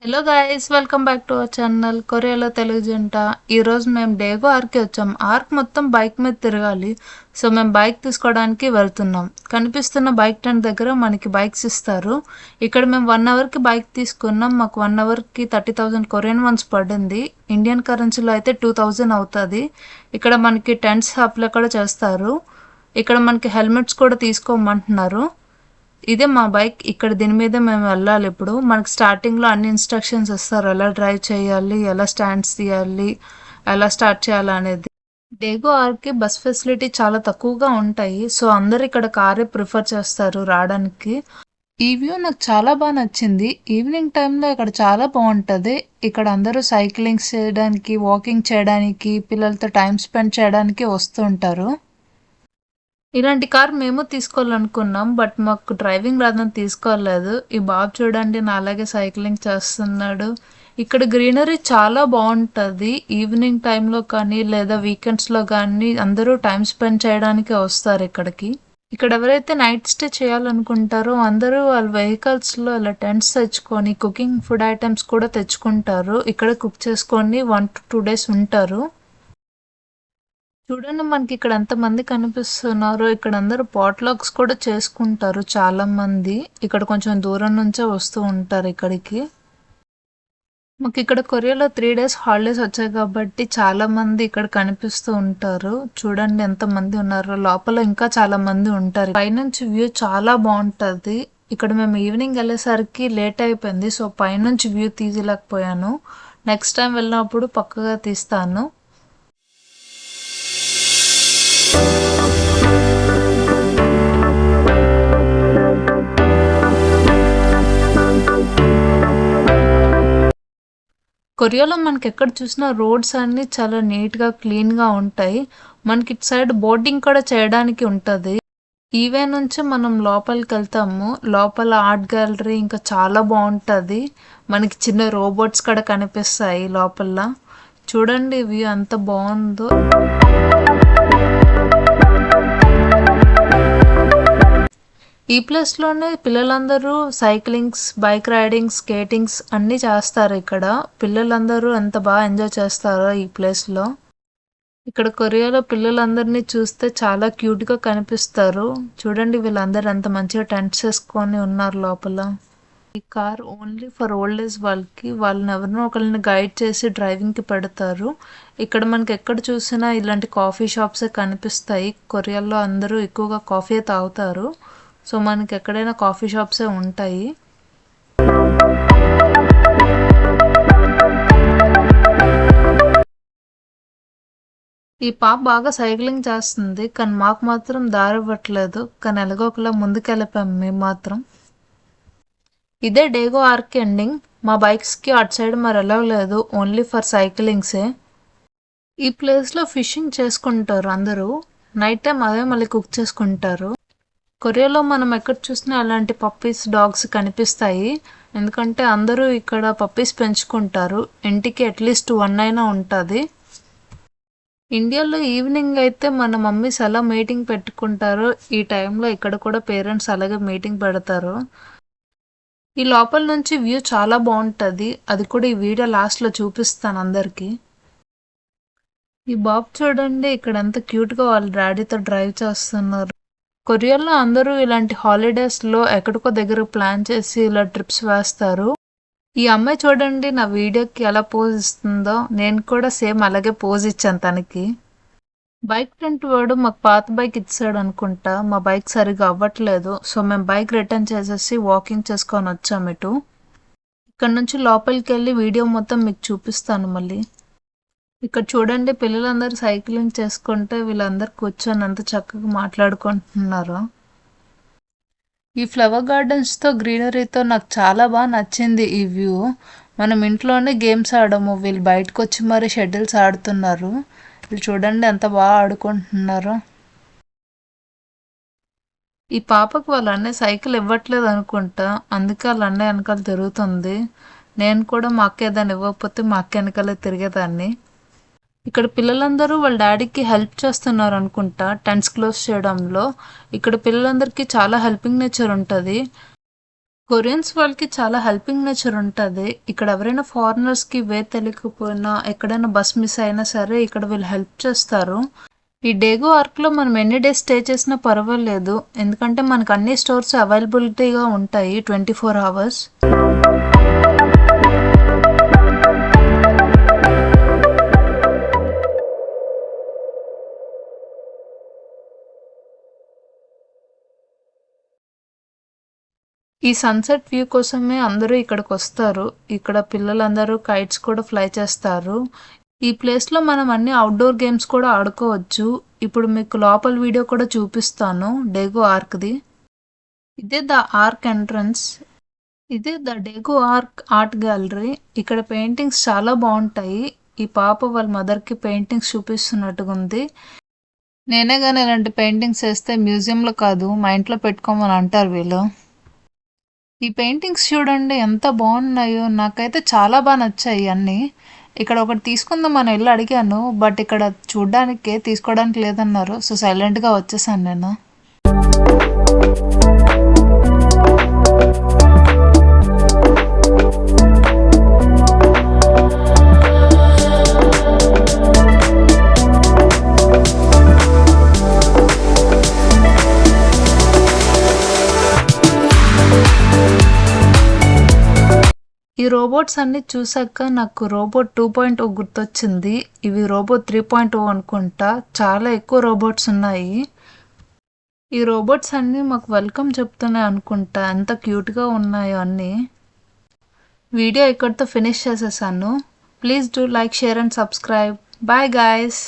Hello guys, welcome back to our channel కొరియాలో తెలుగు జంట. ఈరోజు మేము డేగో ఆర్కి వచ్చాం. ఆర్క్ మొత్తం బైక్ మీద తిరగాలి. సో మేము బైక్ తీసుకోవడానికి వెళ్తున్నాం. కనిపిస్తున్న బైక్ టెంట్ దగ్గర మనకి బైక్స్ ఇస్తారు. ఇక్కడ మేము 1 అవర్కి బైక్ తీసుకున్నాం. మాకు 1 అవర్కి 30,000 కొరియన్ వన్స్ పడింది. ఇండియన్ కరెన్సీలో అయితే 2,000 అవుతుంది. ఇక్కడ మనకి టెంట్స్ అప్లై కూడా చేస్తారు. ఇక్కడ మనకి హెల్మెట్స్ కూడా తీసుకోమంటున్నారు. ఇదే మా బైక్. ఇక్కడ దీని మీద మేము వెళ్ళాలి. ఇప్పుడు మనకి స్టార్టింగ్లో అన్ని ఇన్స్ట్రక్షన్స్ ఇస్తారు, ఎలా డ్రైవ్ చేయాలి, ఎలా స్టాండ్స్ తీయాలి, ఎలా స్టార్ట్ చేయాలి అనేది. డేగో ఆర్కి బస్ ఫెసిలిటీ చాలా తక్కువగా ఉంటాయి. సో అందరు ఇక్కడ కారే ప్రిఫర్ చేస్తారు రావడానికి. ఈ వ్యూ నాకు చాలా బాగా నచ్చింది. ఈవినింగ్ టైంలో ఇక్కడ చాలా బాగుంటుంది. ఇక్కడ అందరూ సైక్లింగ్ చేయడానికి, వాకింగ్ చేయడానికి, పిల్లలతో టైం స్పెండ్ చేయడానికి వస్తూ ఉంటారు. ఇలాంటి కార్ మేము తీసుకోవాలనుకున్నాం, బట్ మాకు డ్రైవింగ్ రాదని తీసుకోలేదు. ఈ బాబు చూడండి నా అలాగే సైక్లింగ్ చేస్తున్నాడు. ఇక్కడ గ్రీనరీ చాలా బాగుంటుంది. ఈవినింగ్ టైంలో కానీ లేదా వీకెండ్స్లో కానీ అందరూ టైం స్పెండ్ చేయడానికి వస్తారు ఇక్కడికి. ఇక్కడ ఎవరైతే నైట్ స్టే చేయాలనుకుంటారో అందరూ వాళ్ళ వెహికల్స్లో ఇలా టెంట్స్ తెచ్చుకొని కుకింగ్ ఫుడ్ ఐటమ్స్ కూడా తెచ్చుకుంటారు. ఇక్కడ కుక్ చేసుకొని 1 to 2 days ఉంటారు. చూడండి మనకి ఇక్కడ ఎంతమంది కనిపిస్తున్నారు. ఇక్కడ అందరూ పాట్లాక్స్ కూడా చేసుకుంటారు చాలా మంది. ఇక్కడ కొంచెం దూరం నుంచే వస్తూ ఉంటారు ఇక్కడికి. మాకు ఇక్కడ కొరియాలో 3 days హాలిడేస్ వచ్చాయి కాబట్టి చాలా మంది ఇక్కడ కనిపిస్తూ ఉంటారు. చూడండి ఎంత మంది ఉన్నారు. లోపల ఇంకా చాలా మంది ఉంటారు. పైనుంచి వ్యూ చాలా బాగుంటది. ఇక్కడ మేము ఈవినింగ్ వెళ్ళేసరికి లేట్ అయిపోయింది. సో పైనుంచి వ్యూ తీయలేకపోయాను. నెక్స్ట్ టైం వెళ్ళినప్పుడు పక్కగా తీస్తాను. కొరియాలో మనకి ఎక్కడ చూసినా రోడ్స్ అన్నీ చాలా నీట్గా క్లీన్గా ఉంటాయి. మనకి ఇటు సైడ్ బోటింగ్ కూడా చేయడానికి ఉంటుంది. ఈవే నుంచి మనం లోపలికి వెళ్తాము. లోపల ఆర్ట్ గ్యాలరీ ఇంకా చాలా బాగుంటుంది. మనకి చిన్న రోబోట్స్ కూడా కనిపిస్తాయి లోపల. చూడండి ఇవి అంత బాగుందో. ఈ ప్లేస్లోనే పిల్లలందరూ సైక్లింగ్స్, బైక్ రైడింగ్, స్కేటింగ్స్ అన్నీ చేస్తారు. ఇక్కడ పిల్లలందరూ ఎంత బాగా ఎంజాయ్ చేస్తారో ఈ ప్లేస్లో. ఇక్కడ కొరియాలో పిల్లలందరినీ చూస్తే చాలా క్యూట్గా కనిపిస్తారు. చూడండి వీళ్ళందరూ ఎంత మంచిగా టెంట్స్ వేసుకొని ఉన్నారు లోపల. ఈ car only for old age వాళ్ళకి. వాళ్ళని ఎవరినో ఒకరిని గైడ్ చేసి డ్రైవింగ్కి పెడతారు. ఇక్కడ మనకి ఎక్కడ చూసినా ఇలాంటి కాఫీ షాప్సే కనిపిస్తాయి. కొరియాలో అందరూ ఎక్కువగా కాఫీ తాగుతారు. సో మనకి ఎక్కడైనా కాఫీ షాప్సే ఉంటాయి. ఈ పాప బాగా సైక్లింగ్ చేస్తుంది, కానీ మాకు మాత్రం దారి ఇవ్వట్లేదు. కానీ ఎలాగో ఒకలా ముందుకెళ్ళిపోయాం మేము మాత్రం. ఇదే డేగో ఆర్క్ ఎండింగ్. మా బైక్స్కి అటు సైడ్ మరి ఎలా లేదు, ఓన్లీ ఫర్ సైక్లింగ్సే. ఈ ప్లేస్లో ఫిషింగ్ చేసుకుంటారు అందరూ. నైట్ టైం అదే మళ్ళీ కుక్ చేసుకుంటారు. కొరియాలో మనం ఎక్కడ చూసినా అలాంటి పప్పీస్, డాగ్స్ కనిపిస్తాయి. ఎందుకంటే అందరూ ఇక్కడ పప్పీస్ పెంచుకుంటారు. ఇంటికి అట్లీస్ట్ 1 అయినా ఉంటుంది. ఇండియాలో ఈవినింగ్ అయితే మన మమ్మీస్ ఎలా మీటింగ్ పెట్టుకుంటారో ఈ టైంలో ఇక్కడ కూడా పేరెంట్స్ అలాగే మీటింగ్ పెడతారు. ఈ లోపల నుంచి వ్యూ చాలా బాగుంటుంది. అది కూడా ఈ వీడియో లాస్ట్లో చూపిస్తాను అందరికీ. ఈ బాబు చూడండి ఇక్కడ ఎంత క్యూట్గా వాళ్ళ డాడీతో డ్రైవ్ చేస్తున్నారు. కొరియాలో అందరూ ఇలాంటి హాలిడేస్లో ఎక్కడికో దగ్గర ప్లాన్ చేసి ఇలా ట్రిప్స్ వేస్తారు. ఈ అమ్మాయి చూడండి నా వీడియోకి ఎలా పోజ్ ఇస్తుందో. నేను కూడా సేమ్ అలాగే పోజ్ ఇచ్చాను తనకి. బైక్ రెంట్ వాడు మాకు పాత బైక్ ఇచ్చాడు అనుకుంటా. మా బైక్ సరిగా అవ్వట్లేదు. సో మేము బైక్ రిటర్న్ చేసేసి వాకింగ్ చేసుకొని వచ్చాము ఇటు. ఇక్కడ నుంచి లోపలికి వెళ్ళి వీడియో మొత్తం మీకు చూపిస్తాను మళ్ళీ. ఇక్కడ చూడండి పిల్లలందరూ సైక్లింగ్ చేసుకుంటే వీళ్ళందరూ కూర్చొని అంత చక్కగా మాట్లాడుకుంటున్నారు. ఈ ఫ్లవర్ గార్డెన్స్తో, గ్రీనరీతో నాకు చాలా బాగా నచ్చింది ఈ వ్యూ. మనం ఇంట్లోనే గేమ్స్ ఆడము, వీళ్ళు బయటకు వచ్చి మరి షటిల్స్ ఆడుతున్నారు. వీళ్ళు చూడండి ఎంత బాగా ఆడుకుంటున్నారు. ఈ పాపకు వాళ్ళ అన్నయ్య సైకిల్ ఇవ్వట్లేదు అనుకుంటా, అందుకే వాళ్ళ అన్నయ్య వెనకాల తిరుగుతుంది. నేను కూడా మా అక్క ఏదైనా ఇవ్వకపోతే మా అక్క వెనకాలే తిరిగేదాన్ని. ఇక్కడ పిల్లలందరూ వాళ్ళ డాడీకి హెల్ప్ చేస్తున్నారు అనుకుంటా టెంట్స్ క్లోజ్ చేయడంలో. ఇక్కడ పిల్లలందరికీ చాలా హెల్పింగ్ నేచర్ ఉంటుంది. కొరియన్స్ వాళ్ళకి చాలా హెల్పింగ్ నేచర్ ఉంటుంది. ఇక్కడ ఎవరైనా ఫారినర్స్కి తెలియకపోయినా ఎక్కడైనా బస్ మిస్ అయినా సరే ఇక్కడ వీళ్ళు హెల్ప్ చేస్తారు. ఈ డేగో ఆర్క్లో మనం ఎన్ని డేస్ స్టే చేసినా పర్వాలేదు, ఎందుకంటే మనకు అన్ని స్టోర్స్ అవైలబిలిటీగా ఉంటాయి 24 hours. ఈ సన్సెట్ వ్యూ కోసమే అందరూ ఇక్కడికి వస్తారు. ఇక్కడ పిల్లలందరూ కైట్స్ కూడా ఫ్లై చేస్తారు. ఈ ప్లేస్లో మనం అన్ని అవుట్డోర్ గేమ్స్ కూడా ఆడుకోవచ్చు. ఇప్పుడు మీకు లోపల వీడియో కూడా చూపిస్తాను డేగో ఆర్క్ది. ఇదే ద ఆర్క్ ఎంట్రన్స్. ఇదే ద డేగో ఆర్క్ ఆర్ట్ గ్యాలరీ. ఇక్కడ పెయింటింగ్స్ చాలా బాగుంటాయి. ఈ పాప వాళ్ళ మదర్కి పెయింటింగ్స్ చూపిస్తున్నట్టుగా ఉంది. నేనే కానీ ఇలాంటి పెయింటింగ్స్ వేస్తే మ్యూజియంలో కాదు మా ఇంట్లో పెట్టుకోమని అంటారు వీళ్ళు. ఈ పెయింటింగ్స్ చూడండి ఎంత బాగున్నాయో, నాకైతే చాలా బాగా నచ్చాయి అన్నీ. ఇక్కడ ఒకటి తీసుకుందాం మన ఇల్లు అడిగాను, బట్ ఇక్కడ చూడ్డానికి తీసుకోవడానికి లేదన్నారు. సో సైలెంట్గా వచ్చేసాను నేను. ఈ రోబోట్స్ అన్ని చూసాక నాకు రోబోట్ 2.0 గుర్తొచ్చింది. ఇవి రోబోట్ 3.0 అనుకుంటా. చాలా ఎక్కువ రోబోట్స్ ఉన్నాయి. ఈ రోబోట్స్ అన్నీ మాకు వెల్కమ్ చెప్తున్నాయి అనుకుంటా. ఎంత క్యూట్గా ఉన్నాయో అన్నీ. వీడియో ఇక్కడితో ఫినిష్ చేసేసాను. Please do like, share and subscribe. Bye guys.